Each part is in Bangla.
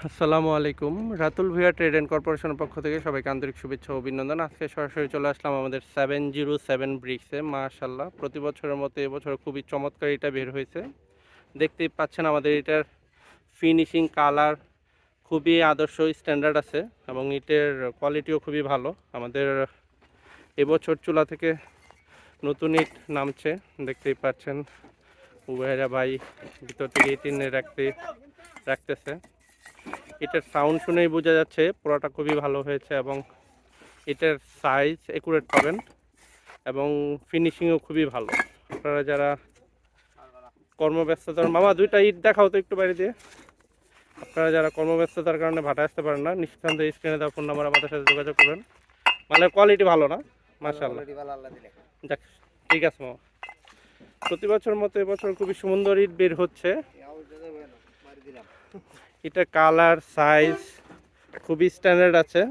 আসসালামু আলাইকুম। রাতুল ভূঁইয়া ট্রেড অ্যান্ড কর্পোরেশনের পক্ষ থেকে সবাইকে আন্তরিক শুভেচ্ছা ও অভিনন্দন। আজকে সরাসরি চলে আসলাম আমাদের 707 ব্রিক্সে। মাশাআল্লাহ, প্রতি বছরের মতো এবছর খুবই চমৎকার এটা বের হয়েছে। দেখতেই পাচ্ছেন আমাদের এটার ফিনিশিং, কালার খুবই আদর্শ স্ট্যান্ডার্ড আছে এবং ইটের কোয়ালিটিও খুবই ভালো। আমাদের এবছর চুলা থেকে নতুন ইট নামছে, দেখতেই পাচ্ছেন। উবেরা ভাই ভিতর থেকে ইট এনে রাখতেছে। এটার সাউন্ড শুনেই বোঝা যাচ্ছে পুরোটা খুবই ভালো হয়েছে এবং এটার সাইজ একুরেট পাবেন এবং ফিনিশিংও খুবই ভালো। আপনারা যারা কর্মব্যস্ততার, মামা দুইটা ইট দেখাও তো একটু বাইরে দিয়ে। আপনারা যারা কর্মব্যস্ততার কারণে ভাটা আসতে পারেন না, নিঃসন্দেহে স্ক্রিনে দেওয়া ফোন নাম্বার আমাদের সাথে যোগাযোগ করবেন। মানে কোয়ালিটি ভালো না? মাশাআল্লাহ, দেখ ঠিক আছে মামা। প্রতি বছর মতো এবছর খুবই সুন্দর ইট বের হচ্ছে। এটা কালার, সাইজ খুবই স্ট্যান্ডার্ড আছে।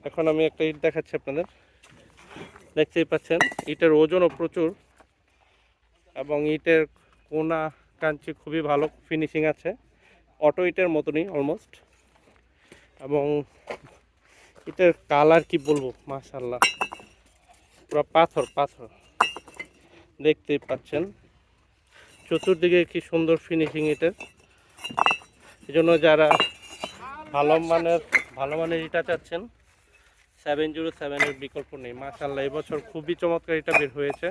এখন আমি একটা ইট দেখাচ্ছি আপনাদের, দেখতেই পাচ্ছেন। ইটের ওজনও প্রচুর এবং ইটের কোনা কাঞ্চি খুবই ভালো ফিনিশিং আছে, অটো ইটের মতনই অলমোস্ট। এবং ইটের কালার কি বলবো, মাশাআল্লাহ, পুরো পাথর পাথর, দেখতেই পাচ্ছেন। চতুর্দিকে কি সুন্দর ফিনিশিং ইটের। এই জন্য যারা ভালো মানের ইটা চাচ্ছেন, 707-এর বিকল্প নেই। মাশাআল্লাহ, এবছর খুবই চমৎকার এটা বের হয়েছে।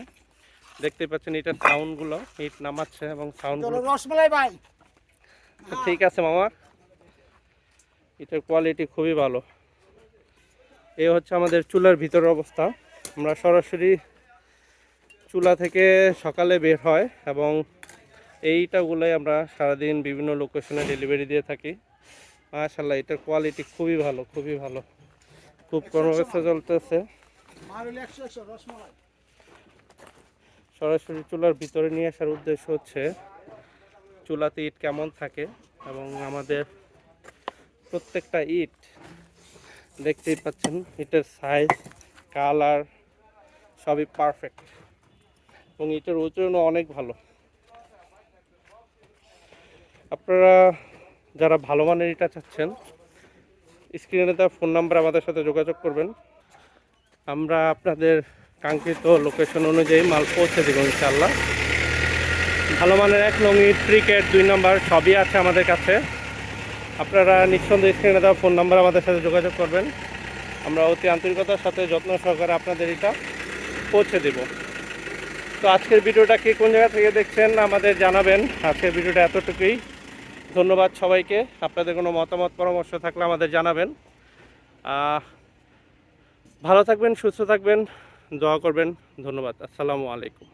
দেখতে পাচ্ছেন এটার সাউন্ডগুলো, ইট নামাচ্ছে এবং সাউন্ডগুলো রসমালাই ভাই। ঠিক আছে মামা, এটার কোয়ালিটি খুবই ভালো। এই হচ্ছে আমাদের চুলার ভিতরের অবস্থা। আমরা সরাসরি চুলা থেকে সকালে বের হয় এবং এইটাগুলোই আমরা সারাদিন বিভিন্ন লোকেশনে ডেলিভারি দিয়ে থাকি। মাশাআল্লাহ, এটার কোয়ালিটি খুবই ভালো, খুবই ভালো। খুব কর্মব্যস্ত চলতেছে। সরাসরি চুলার ভিতরে নিয়ে আসার উদ্দেশ্য হচ্ছে চুলাতে ইট কেমন থাকে এবং আমাদের প্রত্যেকটা ইট দেখতেই পাচ্ছেন, ইটের সাইজ, কালার সবই পারফেক্ট এবং ইটের ওজনও অনেক ভালো। আপনারা যারা ভালো মানের ইটা চাচ্ছেন, স্ক্রিনে দেওয়া ফোন নাম্বার আমাদের সাথে যোগাযোগ করবেন। আমরা আপনাদের কাঙ্ক্ষিত লোকেশন অনুযায়ী মাল পৌঁছে দেব ইনশাআল্লাহ। ভালো মানের 1 নং ইট, ক্রিকেট 2 নাম্বার সবই আছে আমাদের কাছে। আপনারা নিঃসন্দেহে স্ক্রিনে দেওয়া ফোন নাম্বার আমাদের সাথে যোগাযোগ করবেন। আমরা অতি আন্তরিকতার সাথে যত্ন সহকারে আপনাদের এটা পৌঁছে দেব। তো আজকের ভিডিওটা কে কোন জায়গা থেকে দেখছেন আমাদের জানাবেন। আজকের ভিডিওটা এতটুকুই। ধন্যবাদ সবাইকে। আপনাদের কোনো মতামত পরামর্শ থাকলে আমাদের জানাবেন। ভালো থাকবেন, সুস্থ থাকবেন, দোয়া করবেন। ধন্যবাদ। আসসালামু আলাইকুম।